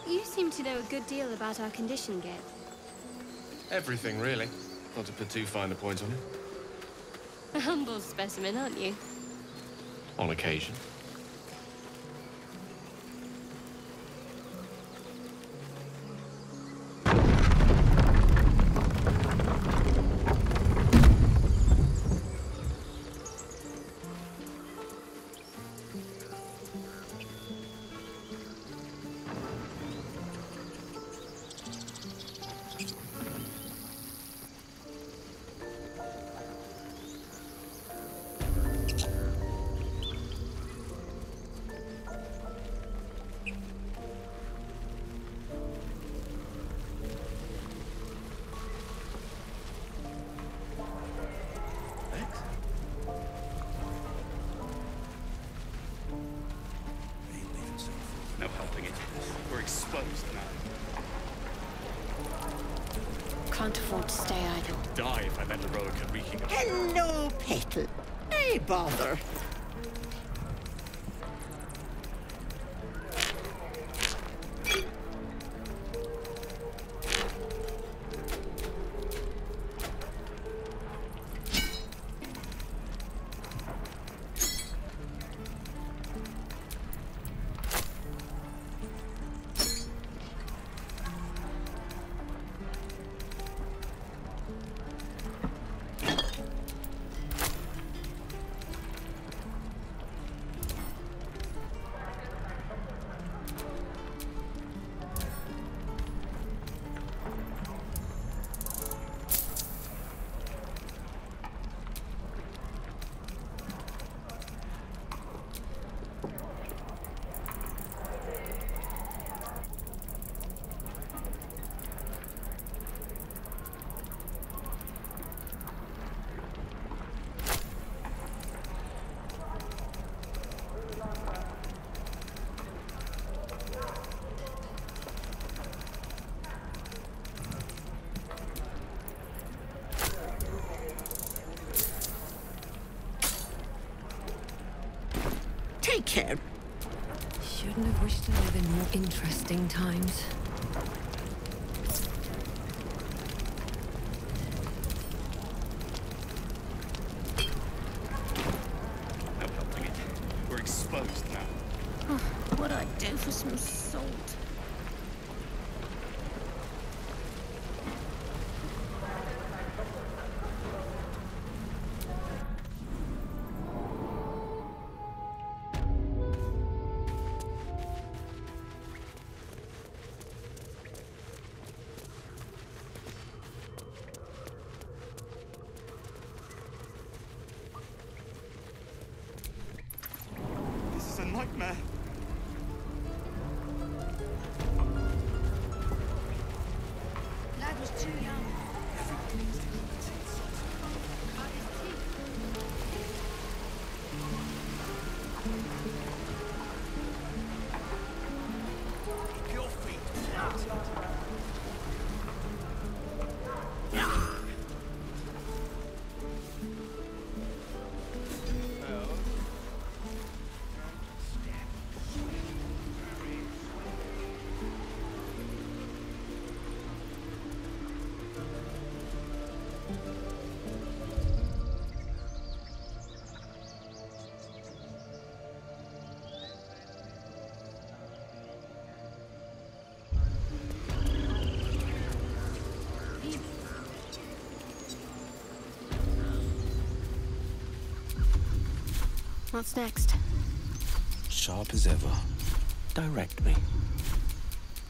You seem to know a good deal about our condition, Gib. Everything, really. Not to put too fine a point on it. A humble specimen, aren't you? On occasion. No helping it. We're exposed now. Can't afford to stay idle. Die if I let Eroica reeking of... Hello, Petal. Hey, bother. Take care. Shouldn't have wished to live in more interesting times. No helping it. We're exposed now. What I'd do for some salt. This is a nightmare. Lad was too young. Your feet. What's next? Sharp as ever. Direct me.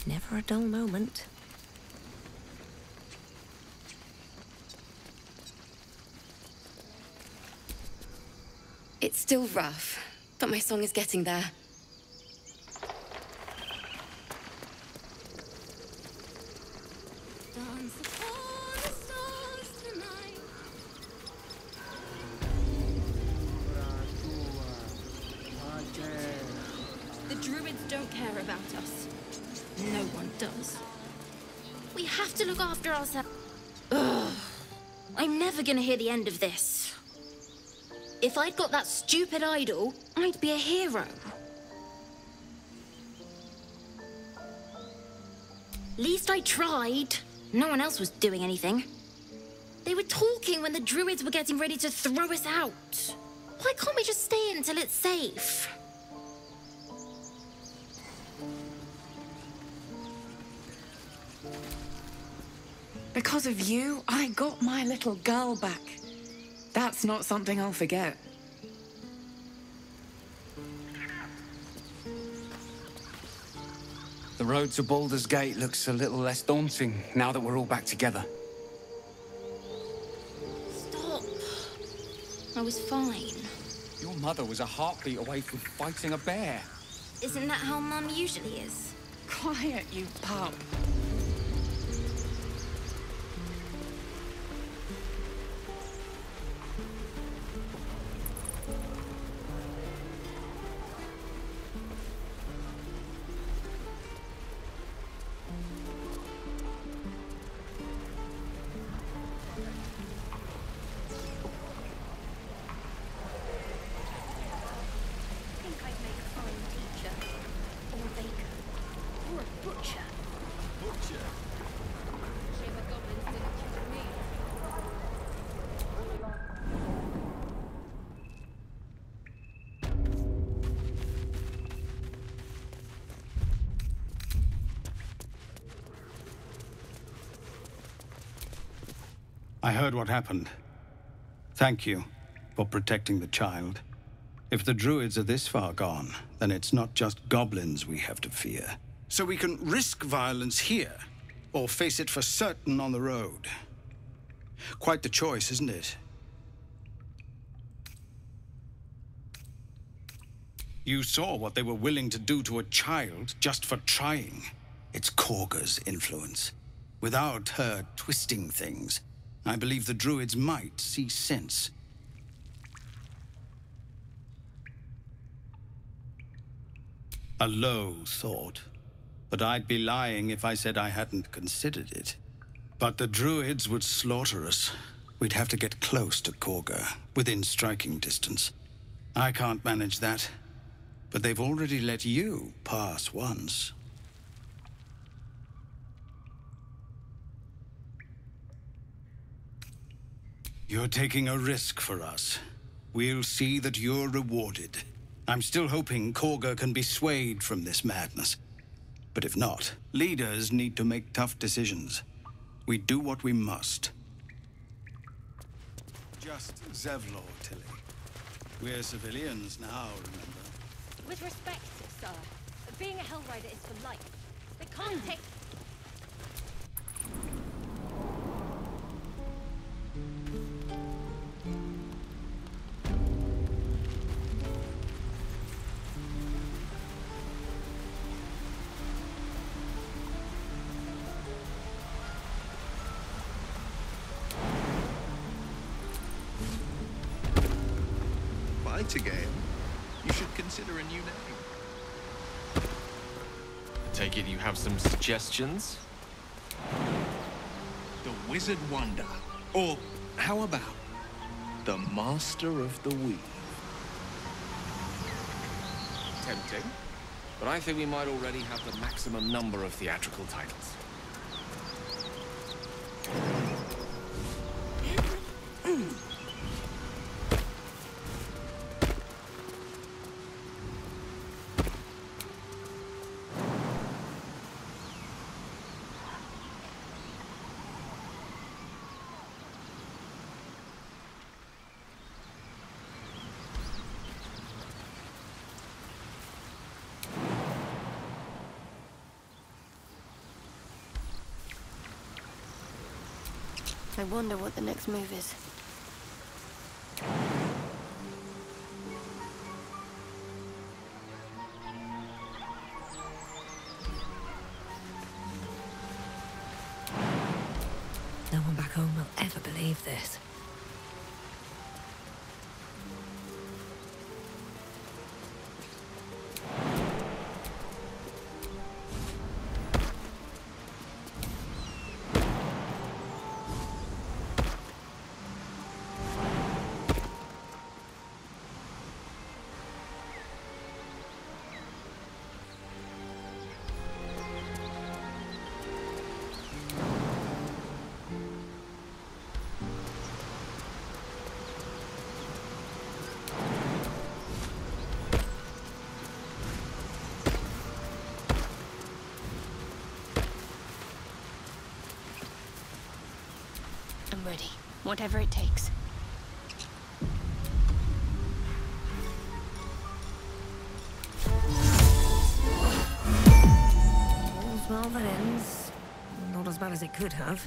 Never a dull moment. It's still rough, but my song is getting there. The druids don't care about us. No one does. We have to look after ourselves. Ugh. I'm never gonna hear the end of this. If I'd got that stupid idol, I'd be a hero. Least I tried. No one else was doing anything. They were talking when the druids were getting ready to throw us out. Why can't we just stay until it's safe? Because of you, I got my little girl back. That's not something I'll forget. The road to Baldur's Gate looks a little less daunting now that we're all back together. Stop. I was fine. Your mother was a heartbeat away from fighting a bear. Isn't that how Mum usually is? Quiet, you pup. I heard what happened. Thank you for protecting the child. If the druids are this far gone, then it's not just goblins we have to fear. So we can risk violence here, or face it for certain on the road. Quite the choice, isn't it? You saw what they were willing to do to a child just for trying. It's Korga's influence. Without her twisting things, I believe the druids might see sense. A low thought, but I'd be lying if I said I hadn't considered it. But the druids would slaughter us. We'd have to get close to Korga, within striking distance. I can't manage that, but they've already let you pass once. You're taking a risk for us. We'll see that you're rewarded. I'm still hoping Korga can be swayed from this madness. But if not, leaders need to make tough decisions. We do what we must. Just Zevlor, Tilly. We're civilians now, remember? With respect, sir, being a Hellrider is for life. They can't take... Fight again? You should consider a new name. Take it you have some suggestions? The Wizard Wonder. Or how about the Master of the Weave? Tempting. But I think we might already have the maximum number of theatrical titles. I wonder what the next move is. No one back home will ever believe this. Whatever it takes. All's well that ends. Not as bad as it could have.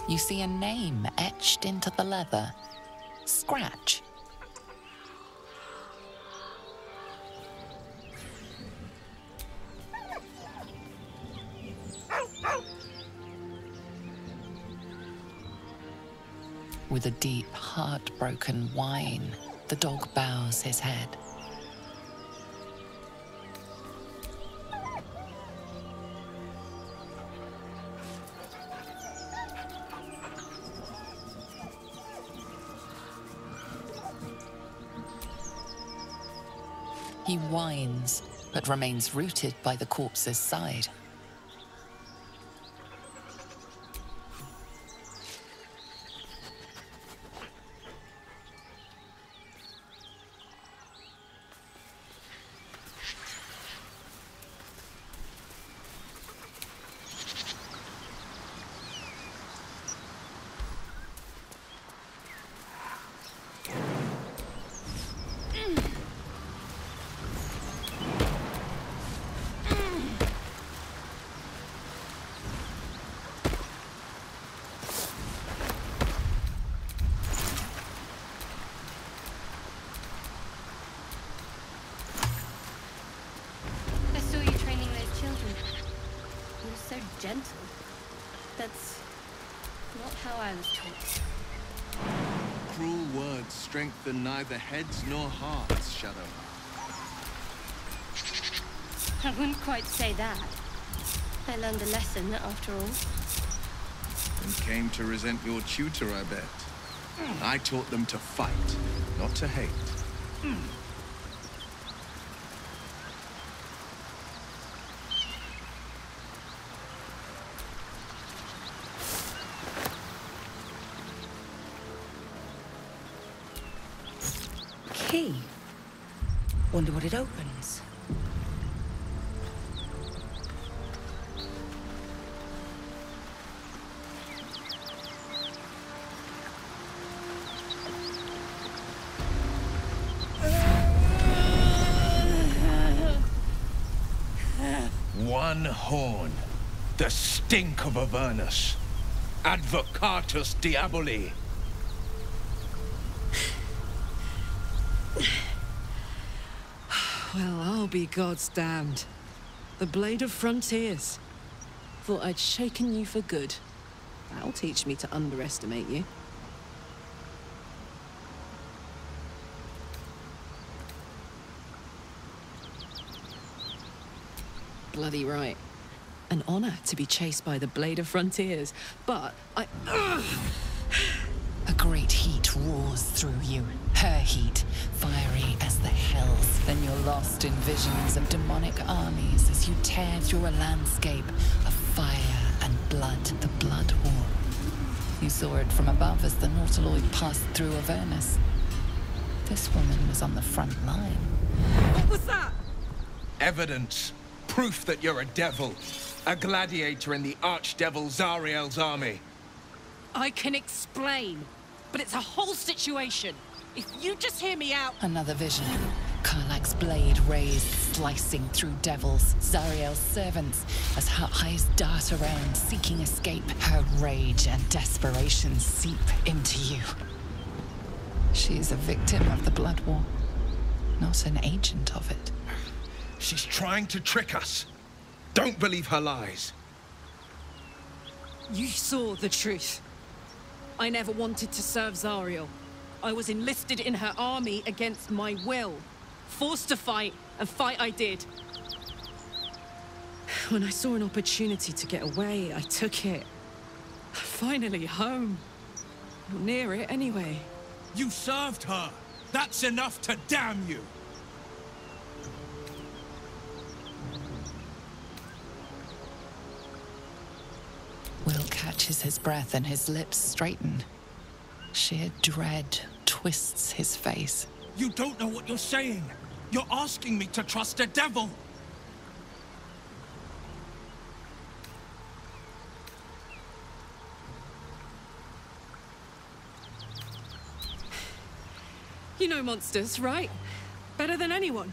You see a name etched into the leather. Scratch. With a deep, heartbroken whine, the dog bows his head. He whines, but remains rooted by the corpse's side. Gentle. That's not how I was taught. Cruel words strengthen neither heads nor hearts, Shadow. I wouldn't quite say that. I learned a lesson, after all. And came to resent your tutor, I bet. I taught them to fight, not to hate. Key. Wonder what it opens. One horn. The stink of Avernus. Advocatus Diaboli. Well, I'll be God's damned. The Blade of Frontiers. Thought I'd shaken you for good. That'll teach me to underestimate you. Bloody right. An honor to be chased by the Blade of Frontiers, but A great heat roars through you. Her heat, fiery as the hells. Then you're lost in visions of demonic armies as you tear through a landscape of fire and blood. The Blood War. You saw it from above as the Nautiloid passed through Avernus. This woman was on the front line. What was that? Evidence. Proof that you're a devil. A gladiator in the archdevil Zariel's army. I can explain, but it's a whole situation. If you just hear me out... Another vision. Karlach's blade raised, slicing through devils, Zariel's servants, as her eyes dart around, seeking escape. Her rage and desperation seep into you. She is a victim of the Blood War, not an agent of it. She's trying to trick us. Don't believe her lies. You saw the truth. I never wanted to serve Zariel. I was enlisted in her army against my will. Forced to fight, and fight I did. When I saw an opportunity to get away, I took it. Finally home. Or near it, anyway. You served her. That's enough to damn you. Will catches his breath and his lips straighten. Sheer dread twists his face. You don't know what you're saying. You're asking me to trust a devil. You know monsters, right? Better than anyone.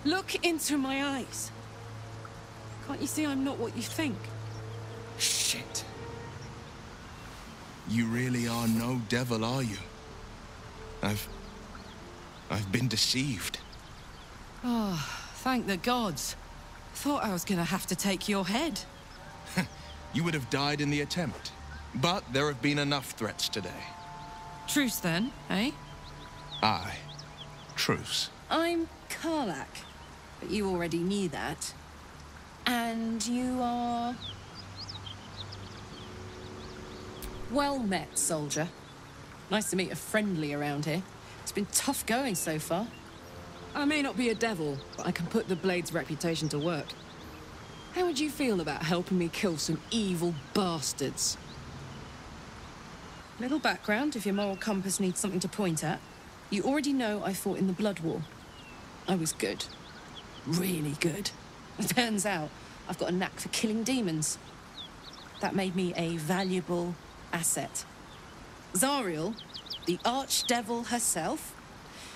Look into my eyes. Can't you see I'm not what you think? Shit. You really are no devil, are you? I've been deceived. Oh, thank the gods. Thought I was gonna have to take your head. You would have died in the attempt. But there have been enough threats today. Truce then, eh? Aye. Truce. I'm Karlach, but you already knew that. And you are... Well met, soldier. Nice to meet a friendly around here. It's been tough going so far. I may not be a devil, but I can put the Blade's reputation to work. How would you feel about helping me kill some evil bastards? Little background if your moral compass needs something to point at. You already know I fought in the Blood War. I was good. Really good. It turns out I've got a knack for killing demons. That made me a valuable asset. Zariel, the archdevil herself,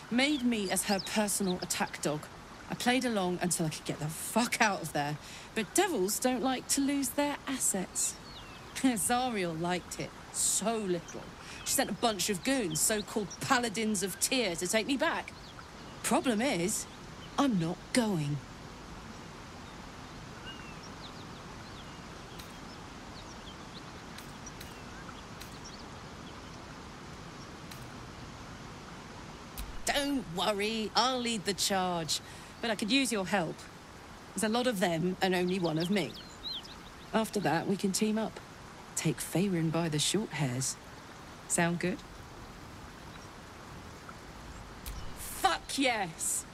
made me as her personal attack dog. I played along until I could get the fuck out of there. But devils don't like to lose their assets. Zariel liked it so little. She sent a bunch of goons, so-called paladins of Tyr, to take me back. Problem is, I'm not going. Don't worry, I'll lead the charge. But I could use your help. There's a lot of them and only one of me. After that, we can team up. Take Faerun by the short hairs. Sound good? Fuck yes!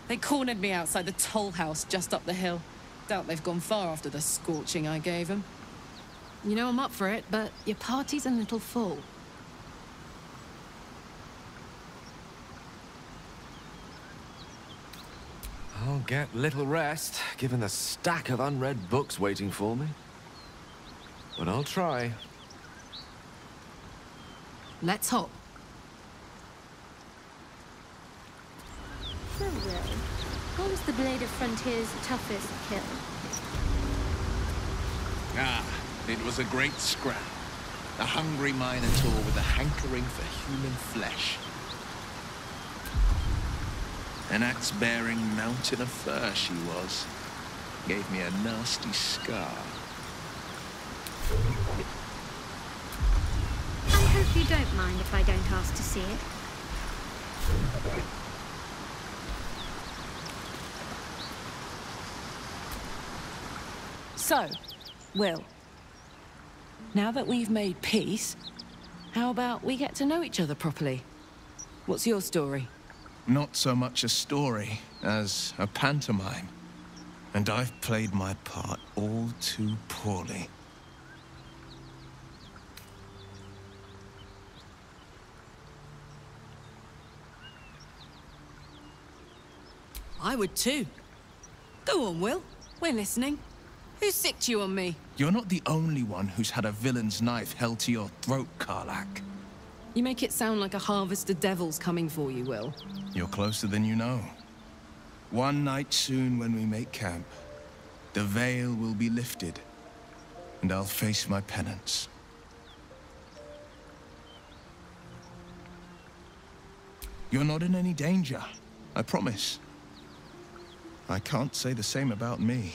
They cornered me outside the toll house just up the hill. Doubt they've gone far after the scorching I gave them. You know I'm up for it, but your party's a little full. I'll get little rest, given the stack of unread books waiting for me. But I'll try. Let's hop. So, Will, what was the Blade of Frontier's toughest kill? Ah, it was a great scrap. A hungry minotaur with a hankering for human flesh. An axe-bearing mountain of fur she was. Gave me a nasty scar. I hope you don't mind if I don't ask to see it. So, Will, now that we've made peace, How about we get to know each other properly? What's your story? Not so much a story as a pantomime. And I've played my part all too poorly. I would too. Go on, Will. We're listening. Who sicked you on me? You're not the only one who's had a villain's knife held to your throat, Karlak. You make it sound like a harvest of devils coming for you, Will. You're closer than you know. One night soon when we make camp, the veil will be lifted, and I'll face my penance. You're not in any danger, I promise. I can't say the same about me.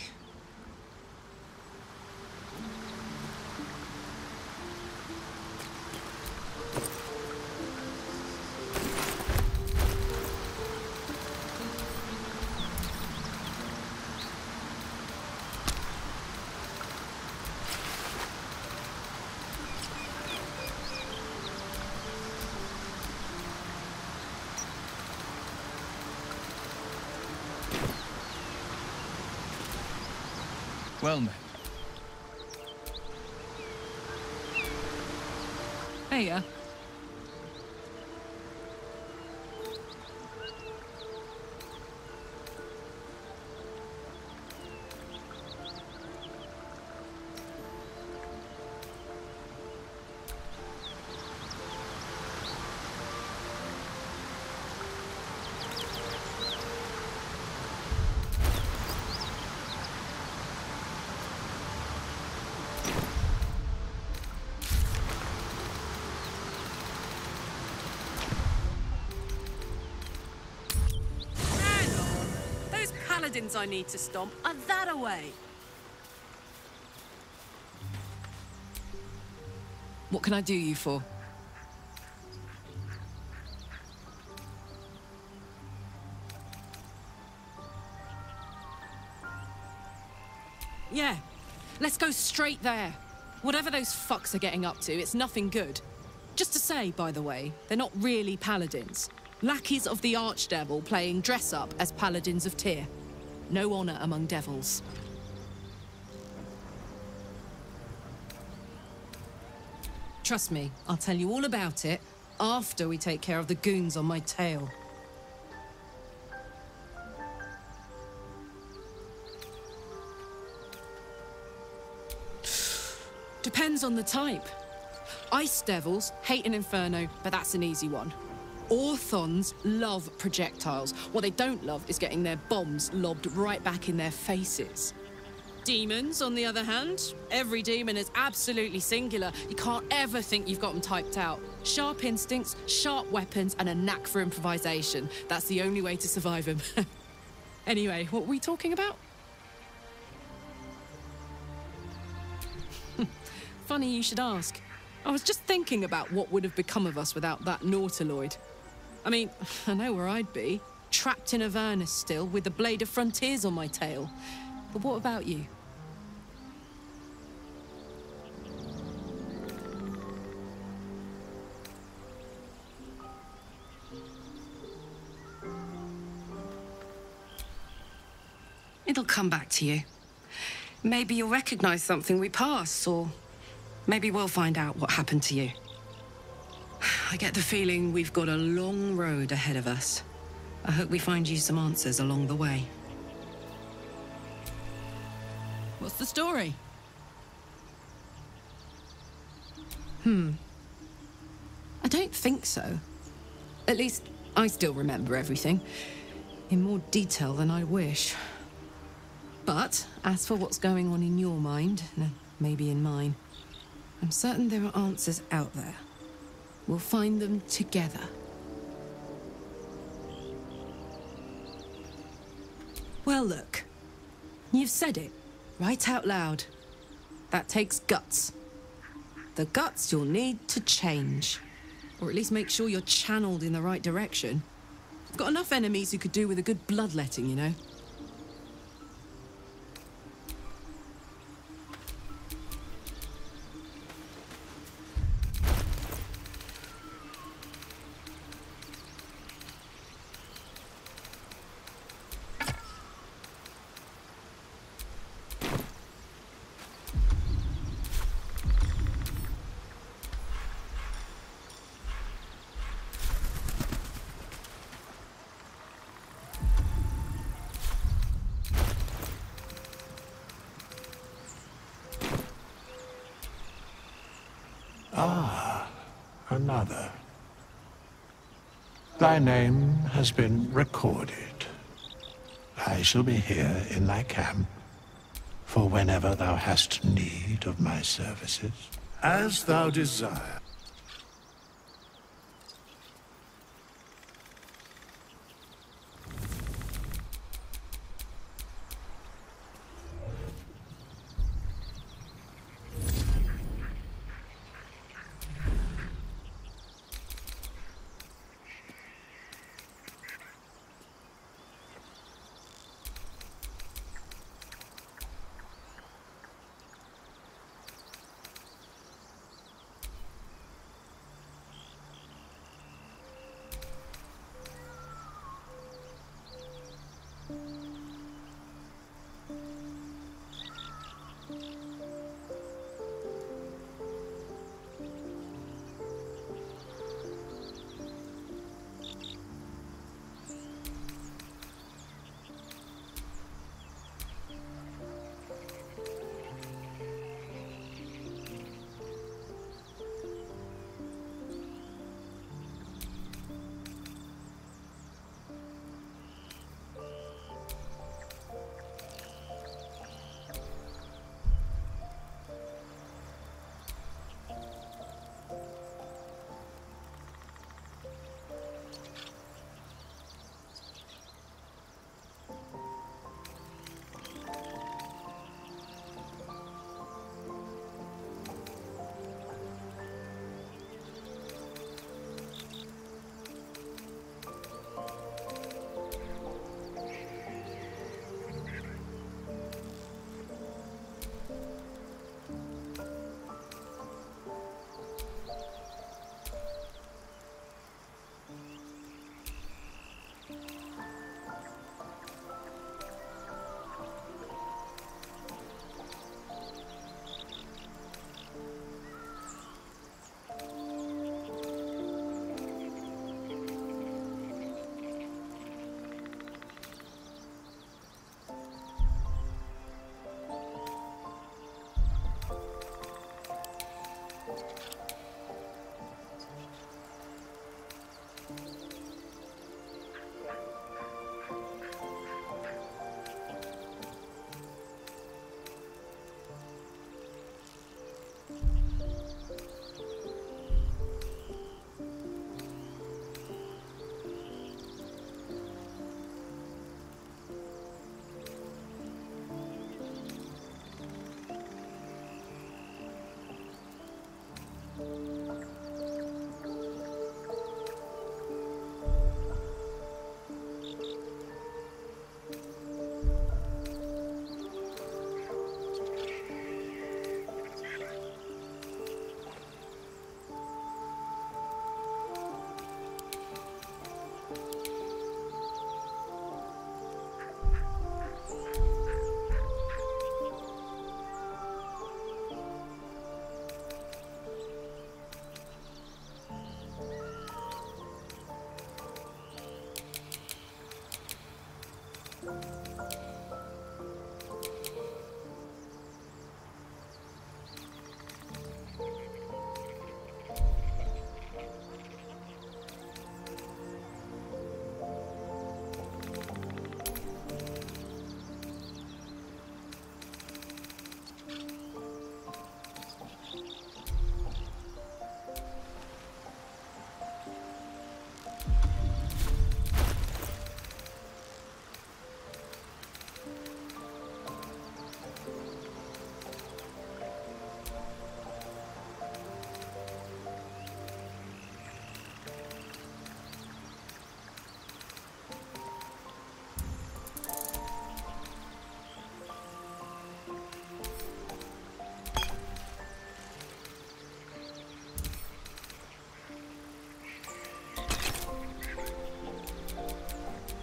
Well met. Heya. Paladins I need to stomp are that away. What can I do you for? Yeah, let's go straight there. Whatever those fucks are getting up to, it's nothing good. Just to say, by the way, they're not really paladins. Lackeys of the Archdevil playing dress-up as paladins of Tyr. No honor among devils. Trust me, I'll tell you all about it after we take care of the goons on my tail. Depends on the type. Ice devils hate an inferno, but that's an easy one. Orthons love projectiles. What they don't love is getting their bombs lobbed right back in their faces. Demons, on the other hand, every demon is absolutely singular. You can't ever think you've got them typed out. Sharp instincts, sharp weapons, and a knack for improvisation. That's the only way to survive them. Anyway, what were we talking about? Funny you should ask. I was just thinking about what would have become of us without that Nautiloid. I mean, I know where I'd be. Trapped in Avernus still, with the Blade of Frontiers on my tail. But what about you? It'll come back to you. Maybe you'll recognize something we passed, or maybe we'll find out what happened to you. I get the feeling we've got a long road ahead of us. I hope we find you some answers along the way. What's the story? I don't think so. At least, I still remember everything. In more detail than I wish. But, as for what's going on in your mind, maybe in mine, I'm certain there are answers out there. We'll find them together. Well, look. You've said it, right out loud. That takes guts. The guts you'll need to change. Or at least make sure you're channeled in the right direction. I've got enough enemies who could do with a good bloodletting, you know? another. Thy name has been recorded. I shall be here in thy camp for whenever thou hast need of my services. As thou desire.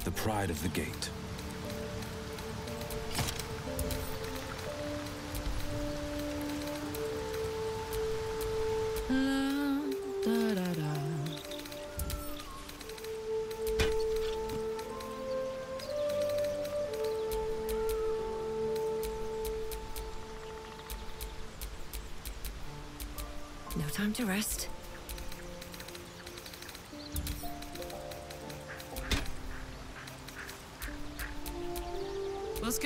The pride of the gate. No time to rest.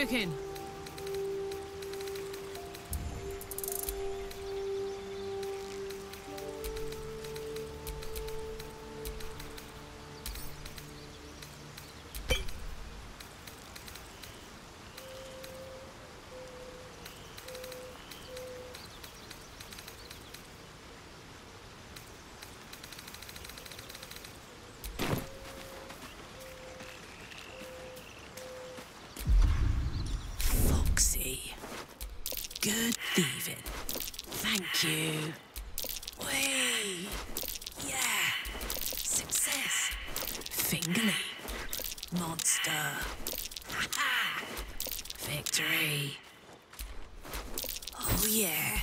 cooking? Good thieving. Thank you. Whee! Yeah. Success. Fingerly. Monster. Ha ha! Victory. Oh yeah.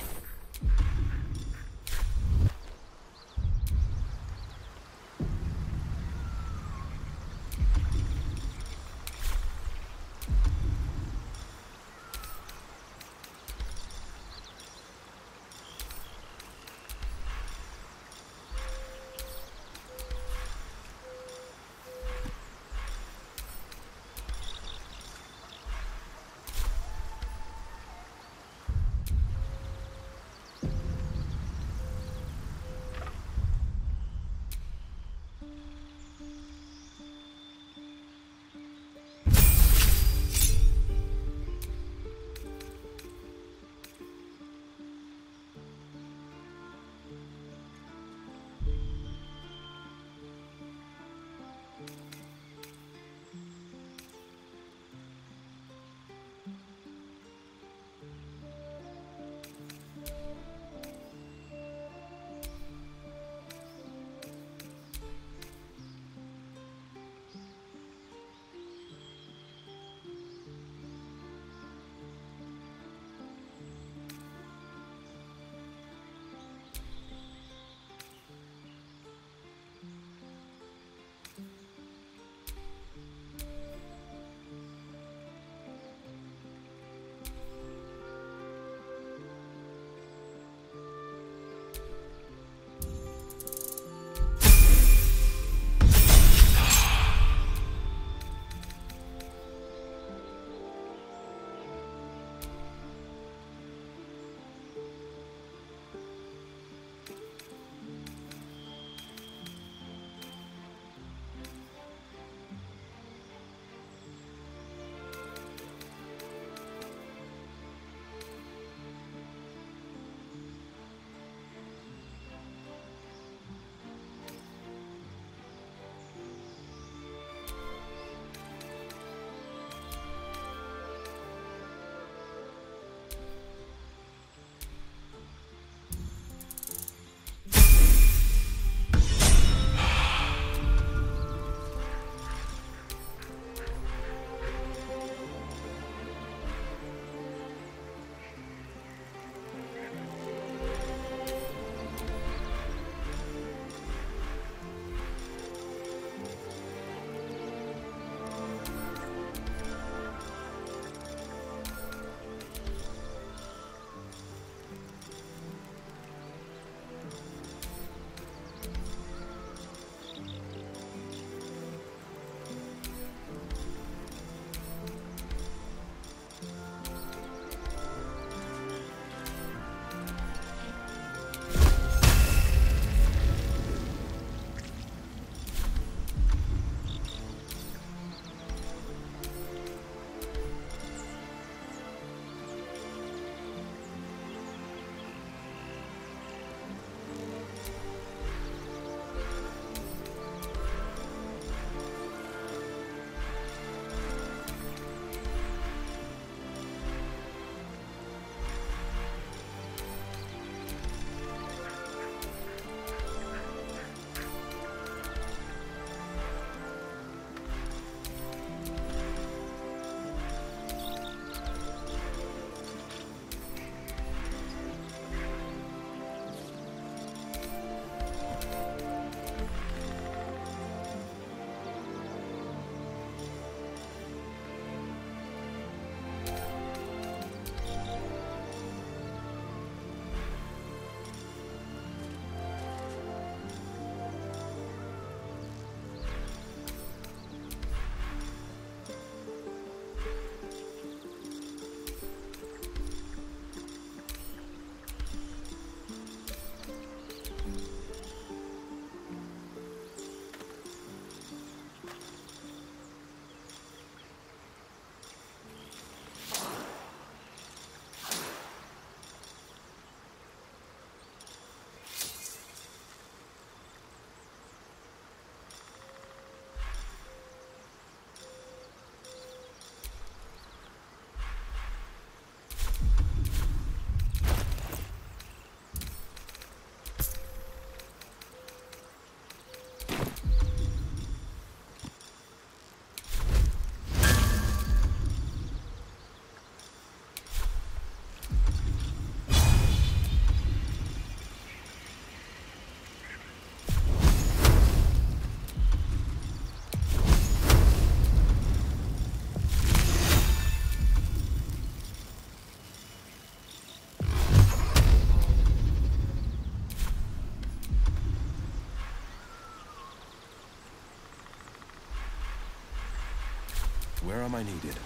whenever am I needed.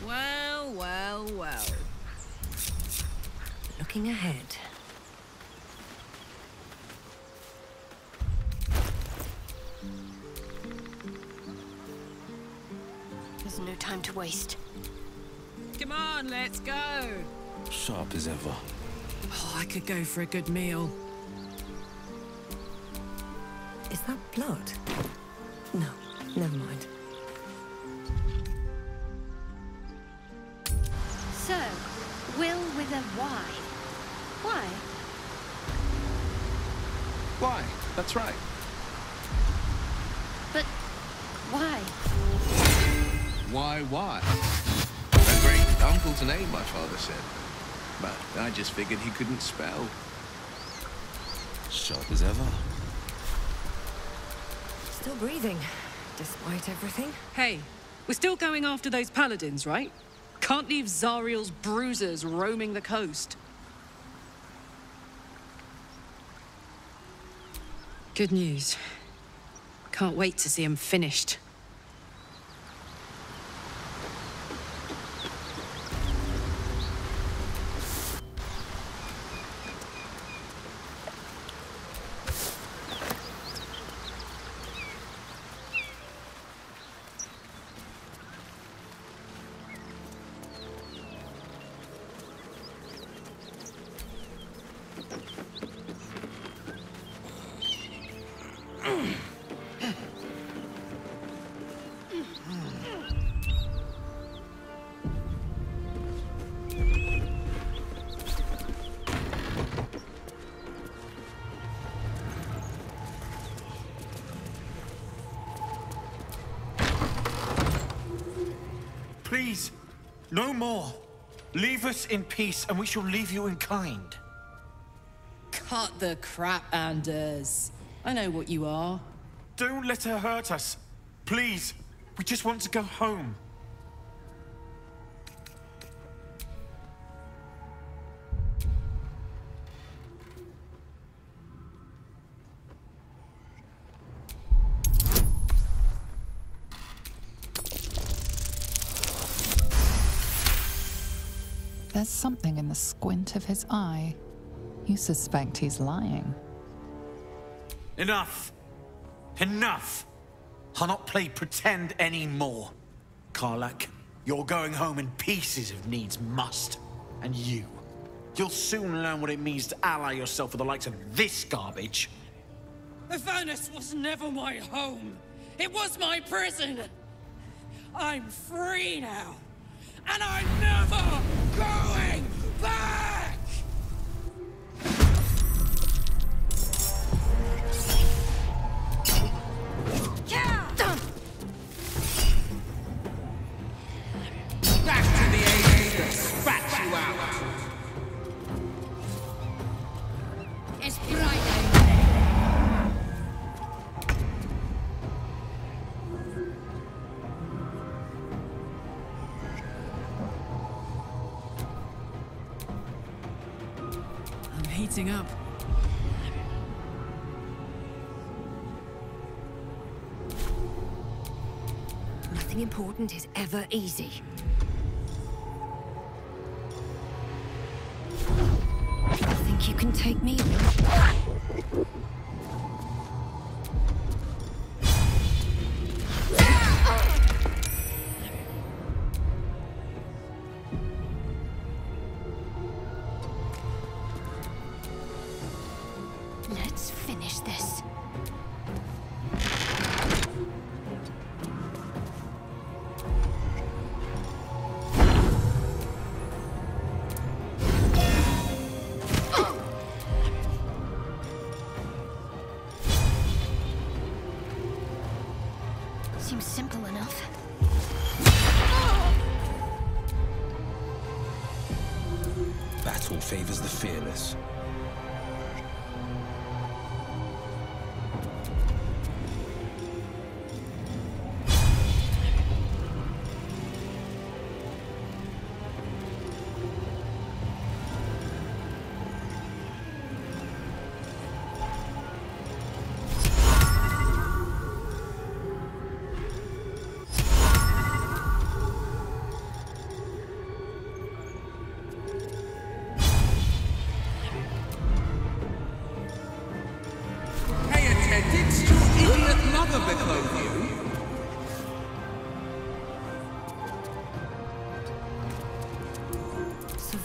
Well, well, well. Looking ahead. There's no time to waste. Come on, let's go. Sharp as ever. Oh, I could go for a good meal. Is that blood? No, never mind. So, Will with a Y. Why? Why? That's right. But why? Why? A great uncle to name, my father said. But I just figured he couldn't spell. Sharp as ever. Still breathing, despite everything. Hey, we're still going after those paladins, right? Can't leave Zariel's bruisers roaming the coast. Good news. Can't wait to see him finished. Please, no more. Leave us in peace, and we shall leave you in kind. Cut the crap, Anders. I know what you are. Don't let her hurt us. Please, we just want to go home. There's something in the squint of his eye. You suspect he's lying. Enough! Enough! I'll not play pretend anymore. Karlak, you're going home in pieces if needs must. And you'll soon learn what it means to ally yourself with the likes of this garbage. Avernus was never my home. It was my prison. I'm free now. And I'm never going back! Back to the ages that spat you out. It's Friday. I'm heating up. Nothing important is ever easy. You think you can take me? Let's finish this. Seems simple enough. Battle favors the fearless.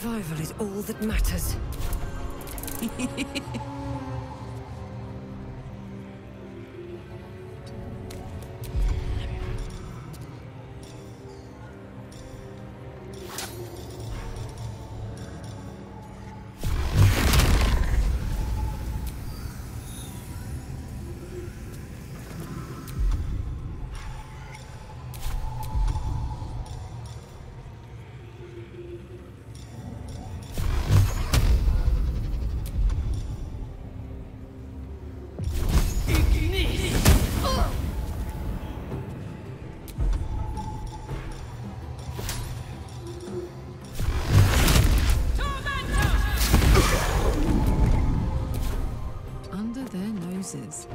Survival is all that matters. Under their noses.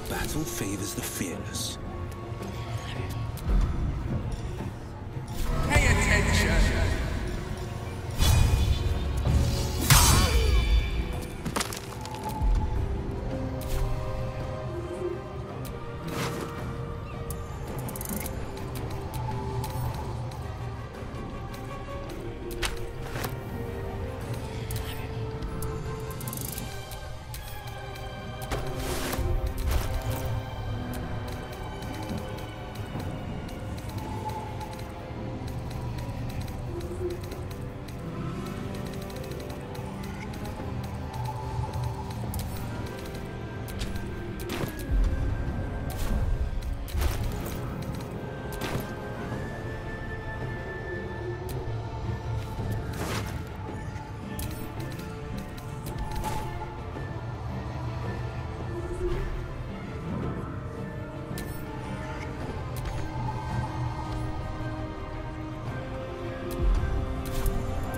Battle favors the fearless. Pay attention!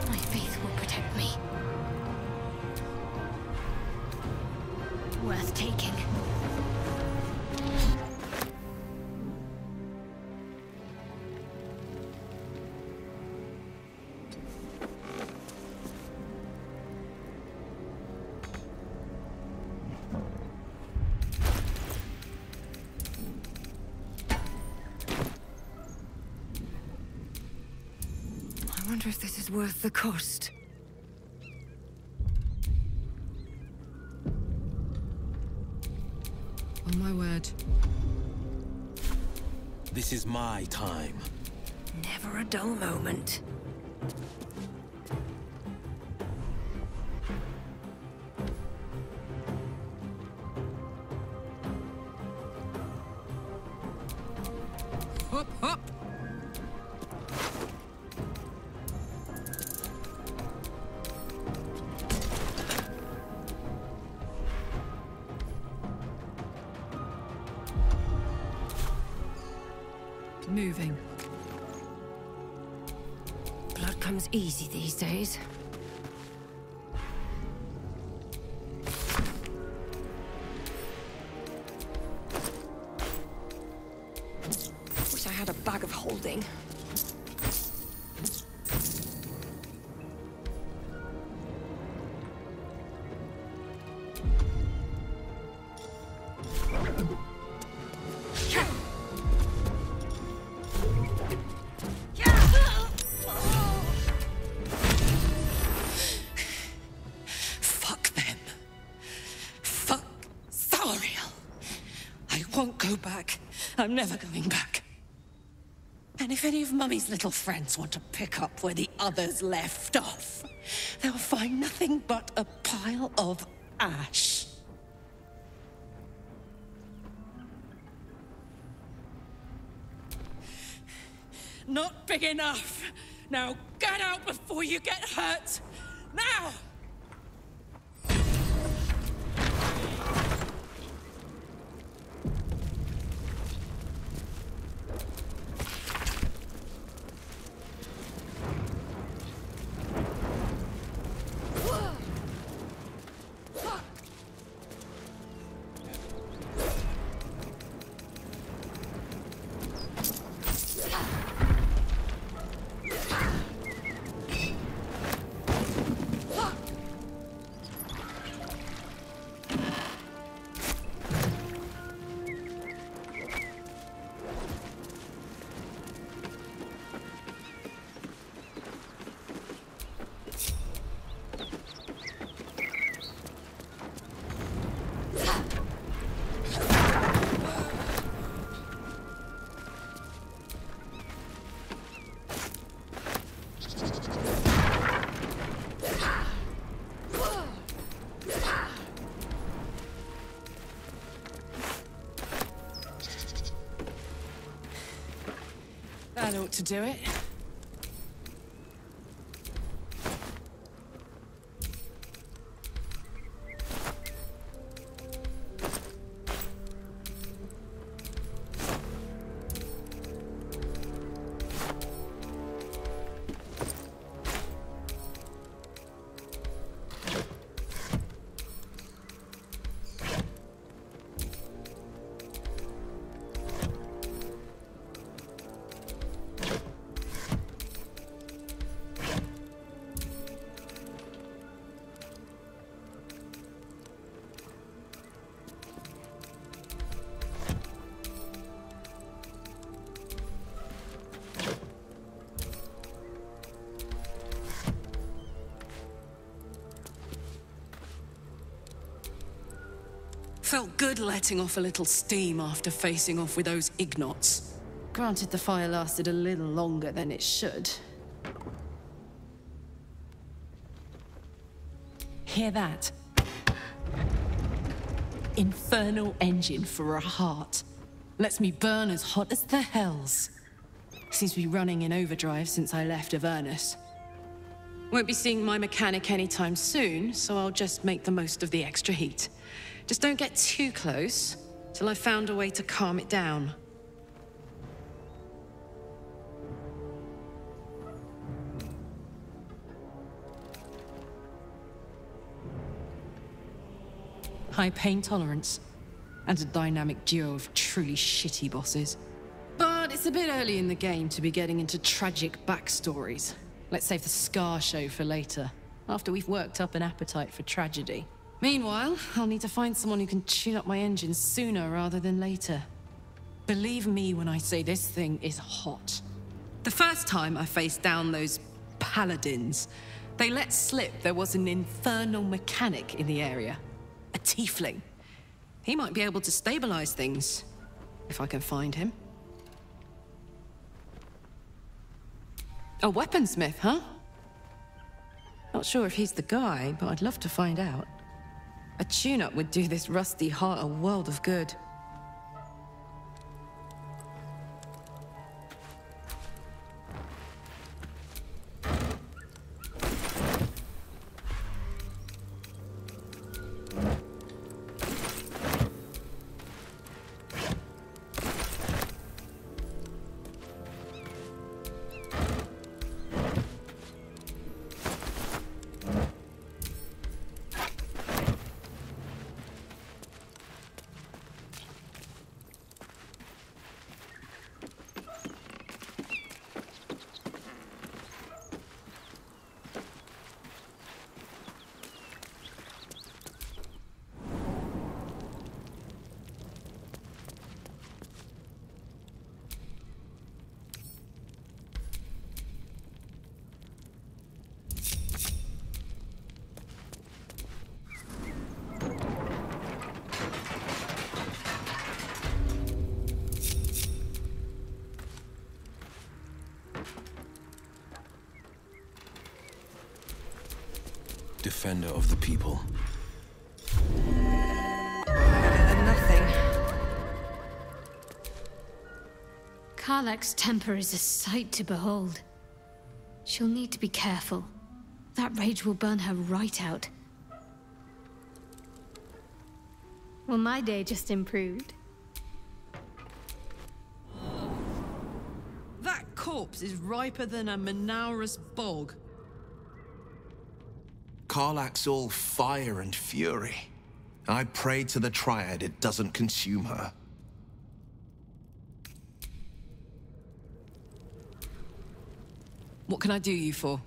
My faith will protect me. Worth taking. I wonder if this is worth the cost. On my word. This is my time. Never a dull moment. Hop, hop! Moving. Blood comes easy these days. Wish I had a bag of holding. Fuck them. Fuck Zariel. I won't go back. I'm never going back. And if any of Mummy's little friends want to pick up where the others left off, they'll find nothing but a pile of ash. Not big enough. Now get out before you get hurt. Now! That ought to do it. Felt good letting off a little steam after facing off with those Ignots. Granted, the fire lasted a little longer than it should. Hear that? Infernal engine for a heart. Lets me burn as hot as the hells. Seems to be running in overdrive since I left Avernus. Won't be seeing my mechanic anytime soon, so I'll just make the most of the extra heat. Just don't get too close till I've found a way to calm it down. High pain tolerance, and a dynamic duo of truly shitty bosses. But it's a bit early in the game to be getting into tragic backstories. Let's save the Scar show for later, after we've worked up an appetite for tragedy. Meanwhile, I'll need to find someone who can tune up my engine sooner rather than later. Believe me when I say this thing is hot. The first time I faced down those paladins, they let slip there was an infernal mechanic in the area. A Tiefling. He might be able to stabilize things, if I can find him. A weaponsmith, huh? Not sure if he's the guy, but I'd love to find out. A tune-up would do this rusty heart a world of good. Defender of the people. Better than nothing. Karlach's temper is a sight to behold. She'll need to be careful. That rage will burn her right out. Well, my day just improved. That corpse is riper than a Menaurus bog. Karlach's all fire and fury. I pray to the Triad it doesn't consume her. What can I do you for?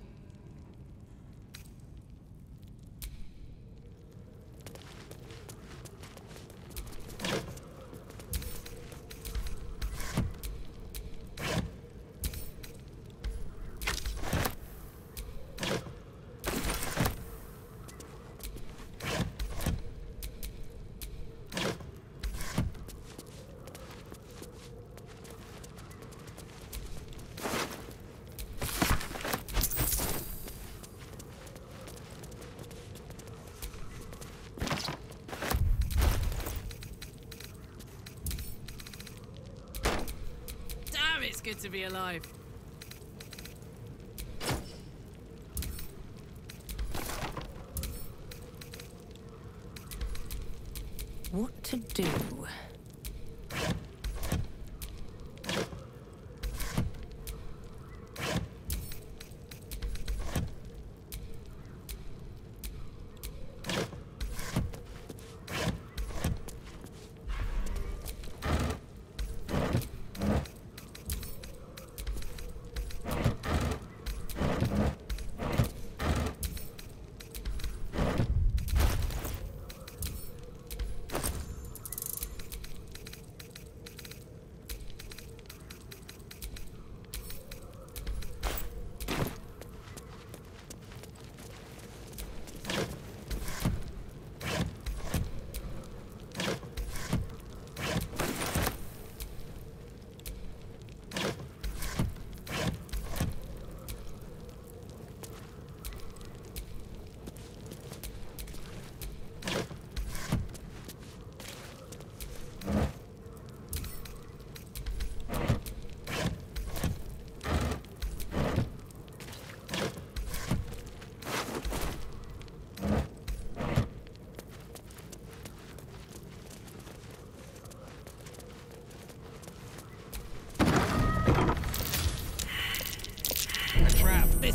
good to be alive. What to do?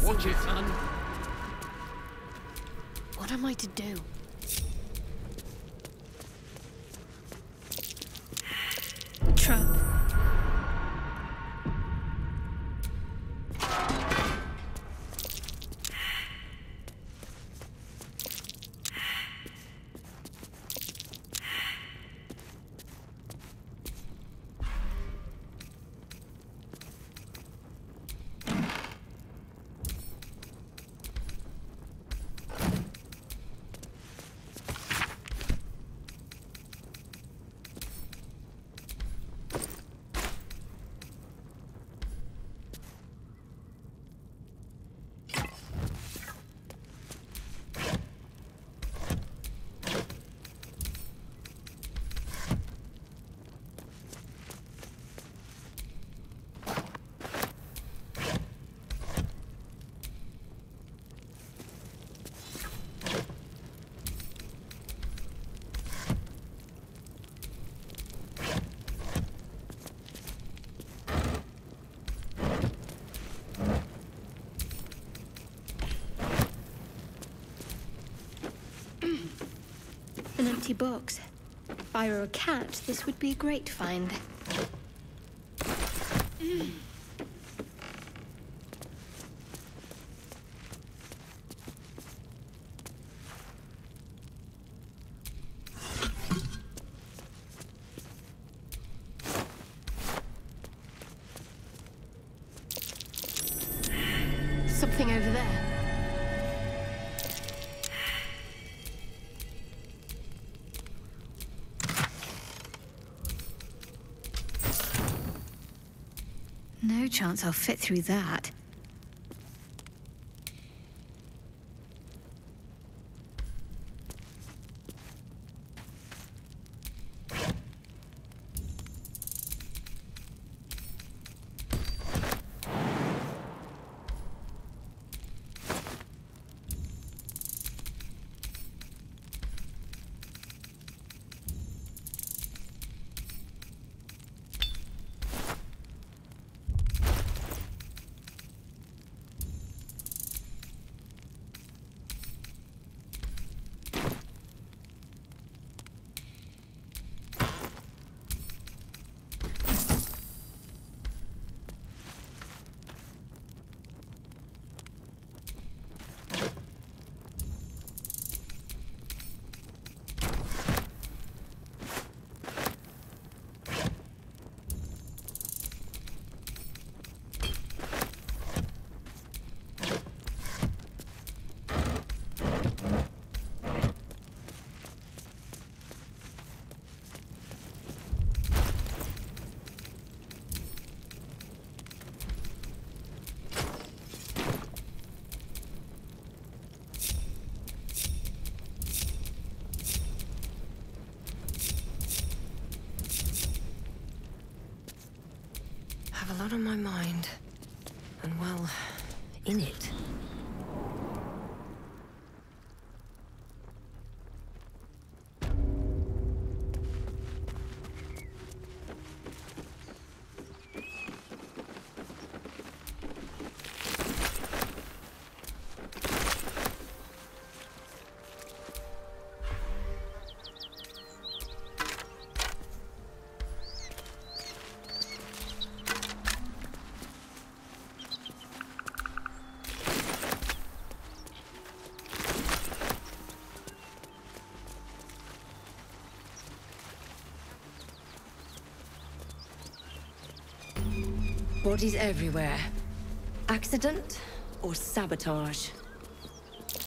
Watch it, son. What am I to do? Trap. An empty box. If I were a cat, this would be a great find. Something over there. No chance I'll fit through that. out of my mind. And well, in it. Bodies everywhere. Accident or sabotage?